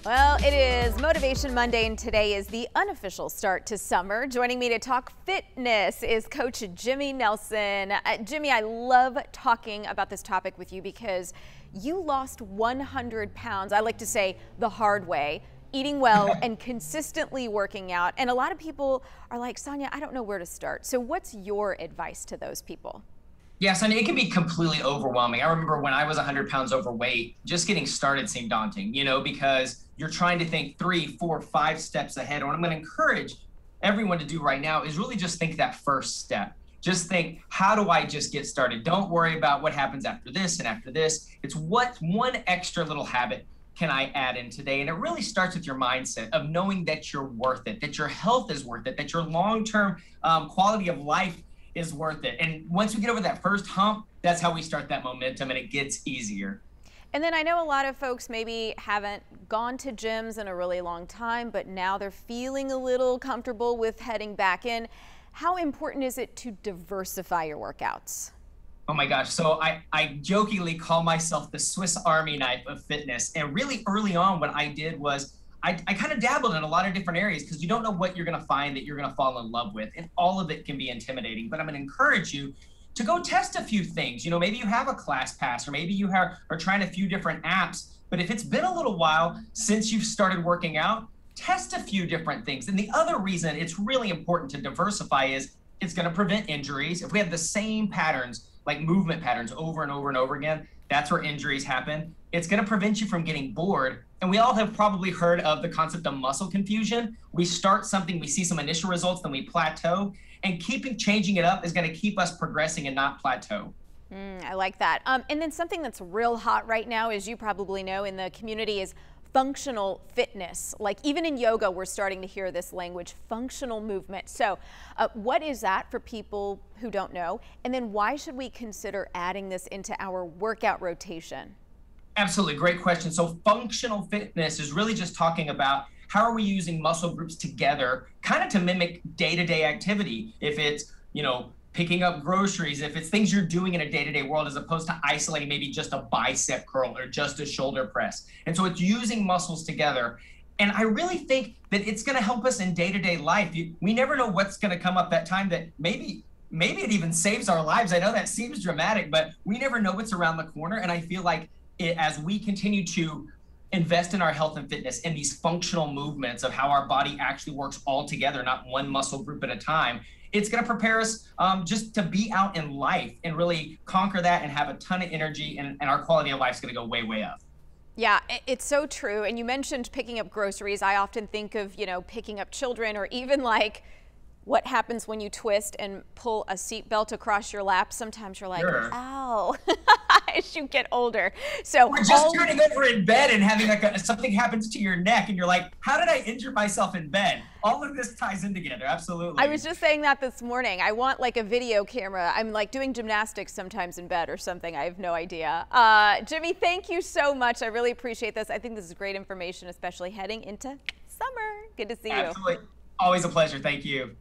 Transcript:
Well, it is Motivation Monday, and today is the unofficial start to summer. Joining me to talk fitness is Coach Jimmy Nelson. Jimmy, I love talking about this topic with you because you lost 100 pounds, I like to say the hard way, eating well and consistently working out. And a lot of people are like, Sonia, I don't know where to start. So what's your advice to those people? Yeah, Sonia, it can be completely overwhelming. I remember when I was 100 pounds overweight, just getting started seemed daunting, because you're trying to think 3, 4, 5 steps ahead. And what I'm going to encourage everyone to do right now is really just think that first step. Just think, how do I just get started? Don't worry about what happens after this and after this. It's what one extra little habit can I add in today? And it really starts with your mindset of knowing that you're worth it, that your health is worth it, that your long-term quality of life is worth it. And once we get over that first hump, that's how we start that momentum, and it gets easier. And then I know a lot of folks maybe haven't gone to gyms in a really long time, but now they're feeling a little comfortable with heading back in. How important is it to diversify your workouts? Oh my gosh. So I jokingly call myself the Swiss Army knife of fitness. And really early on, what I did was I kind of dabbled in a lot of different areas because you don't know what you're going to find that you're going to fall in love with. And all of it can be intimidating, but I'm going to encourage you to go test a few things. Maybe you have a class pass, or maybe you are trying a few different apps. But if it's been a little while since you've started working out, test a few different things. And the other reason it's really important to diversify is it's going to prevent injuries. If we have the same patterns, like movement patterns over and over and over again, that's where injuries happen. It's going to prevent you from getting bored. And we all have probably heard of the concept of muscle confusion. We start something, we see some initial results, then we plateau. And changing it up is going to keep us progressing and not plateau. I like that. And then something that's real hot right now, as you probably know, in the community is functional fitness. Like even in yoga, we're starting to hear this language, functional movement. So what is that for people who don't know? And then why should we consider adding this into our workout rotation? Absolutely. Great question. So functional fitness is really just talking about how are we using muscle groups together kind of to mimic day-to-day activity. If it's, picking up groceries, if it's things you're doing in a day-to-day world, as opposed to isolating maybe just a bicep curl or just a shoulder press. And so it's using muscles together. And I really think that it's going to help us in day-to-day life. We never know what's going to come up that time that maybe it even saves our lives. I know that seems dramatic, but we never know what's around the corner. And I feel like as we continue to invest in our health and fitness in these functional movements of how our body actually works all together, not one muscle group at a time, it's going to prepare us just to be out in life and really conquer that and have a ton of energy, and our quality of life is going to go way, way up. Yeah, it's so true. And you mentioned picking up groceries. I often think of, picking up children, or even like what happens when you twist and pull a seatbelt across your lap. Sometimes you're like, sure. Ow, as you get older. So we're just turning over in bed and having something happens to your neck and you're like, how did I injure myself in bed? All of this ties in together. Absolutely. I was just saying that this morning. I want like a video camera. I'm like doing gymnastics sometimes in bed or something. I have no idea. Jimmy, thank you so much. I really appreciate this. I think this is great information, especially heading into summer. Good to see you. Absolutely. Always a pleasure. Thank you.